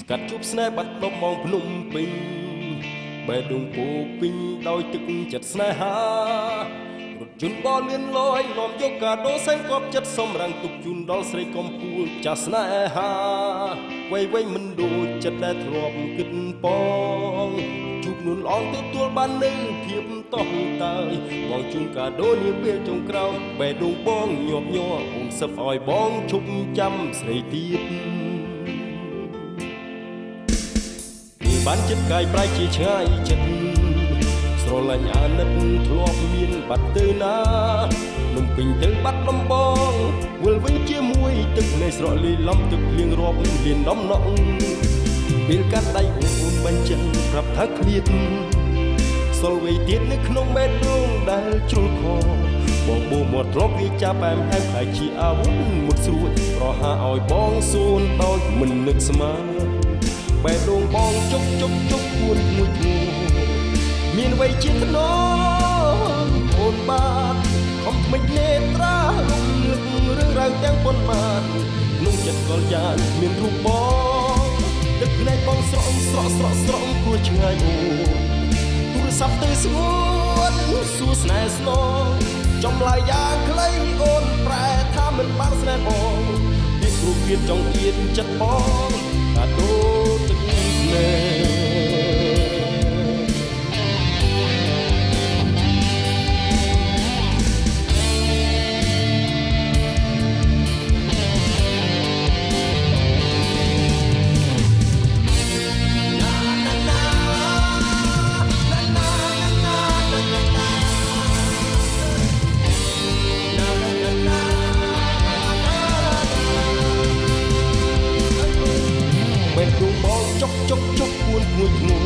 ស្កាត់ជប់ស្នេហ៍បាត់ដប់មកភ្នំពេញបេះដូងពោពេញដោយទឹកចិត្តស្នេហារថយន្តបលឿនលយនាំយកកាដូសែងកប់ចិត្តសម្រាំងទុកជូនដល់ស្រីកំពូលចាស់ស្នេហាវ័យវែងមិនដូចចិត្តដែលធ្លាប់គិតបងជួបនួនល្អទទួលបាននៅភាពតោះតាយបងជូនកាដូនាពេលចុងក្រោយបេះដូងបងញាប់ញ័រអងសឹបឲ្យបងជប់ចាំស្រីទៀតបានចិត្តកាយប្រៃជាឆ្ងាយចិត្តស្រលាញ់អាណិតធ្លាប់មានបាត់ទៅណានំពេញទៅបាត់ដំបងវិលវិញជាមួយទឹកនៃស្រក់លីឡំទឹកភ្លៀងរាប់លានដំណក់ពេលកាត់ដៃអូនបញ្ចឹងប្រាប់ថាឃ្លាតសល់វ័យទៀតនៅក្នុងបេះដូងដែលជ្រុលខបងបូមាត់ធ្លាប់វាចាប់បែមហែបខ្លាយជាអាវុធមុតស្រួចប្រហាឲ្យបងសួនដោយមិននឹកស្មានបេះដូងបងជុកគួនមួយធ្ងោមានវ័យជាថ្នមអូនបាទខំមិននេត្រាលំលឹករឿងរ៉ាវទាំងប៉ុន្មានក្នុងចិត្តកលយ៉ាងមានរូបបងទឹកភ្នែកបងស្រក់គួរឆ្ងាយអូនទូរស័ព្ទទៅស្ងួនសួរស្នេហ៍ស្នងចំឡាយយ៉ាងខ្លីអូនប្រែថាមិនបានស្នេហ៍បងពីគ្រូគៀនចង់អៀនចិត្តបងកាដូទឹកភ្នែកចុកគួនមួយធ្ងោ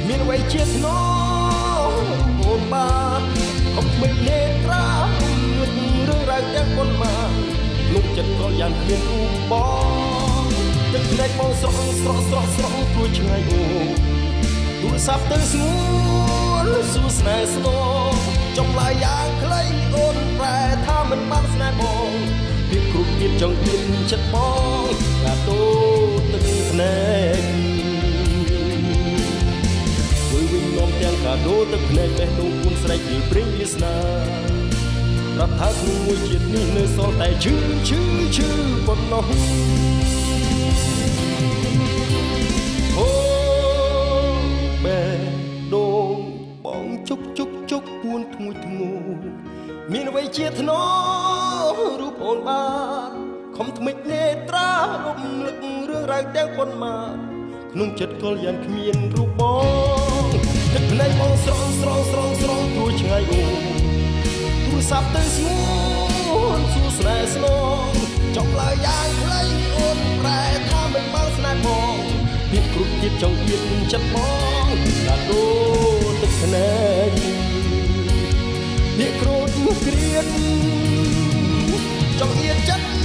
មានវ័យជាធ្នមអូនបាទខំមិននេត្រាលឹករឿងរ៉ាវទាំងប៉ុន្មានលោកចិត្តក៏យ៉ាងគ្មានរូបបងទឹកភ្នែកបងស្រក់គួរឆ្ងាយអូទូរស័ព្ទទៅស្ងួនសួរស្នេហ៍ស្នងចំឡាយយ៉ាងខ្លីអូនប្រែថាមិនបានស្នេហ៍បងពីគ្រប់ទៀតចង់ទៀនចិត្តបងកាដូទឹកភ្នែកវិញនាំទាំងកាដូទឹកភ្នែកបេះដូងគួនស្រែកពីព្រិញវាសនារាប់ថាក្នុងមួយជាតិនេះនៅសល់តែឈឺប៉ុណ្ណោះអូបេះដូងបងជុកគួនធ្ងួយធ្ងោមានអ្វីជាធ្នមរូបអូនបានខំថ្មិចនេត្រារំលឹករឿងរ៉ាវទាំងប៉ុន្មានក្នុងចិត្តកលយ៉ាងគ្មានរូបបងទឹកភ្នែកបងស្រង់គួរឆ្ងាយអូទូរស័ព្ទទៅស្ងួនសួរស្នេហ៍ស្នងចំឡើយយ៉ាងខ្លីអូនប្រែថាមិនបានស្នេហ៍បងពីគ្រប់ទៀតចង់អៀនចិត្តបងកាដូទឹកភ្នែកវាក្រូចមកគ្រៀតចង់អៀនចិត្ត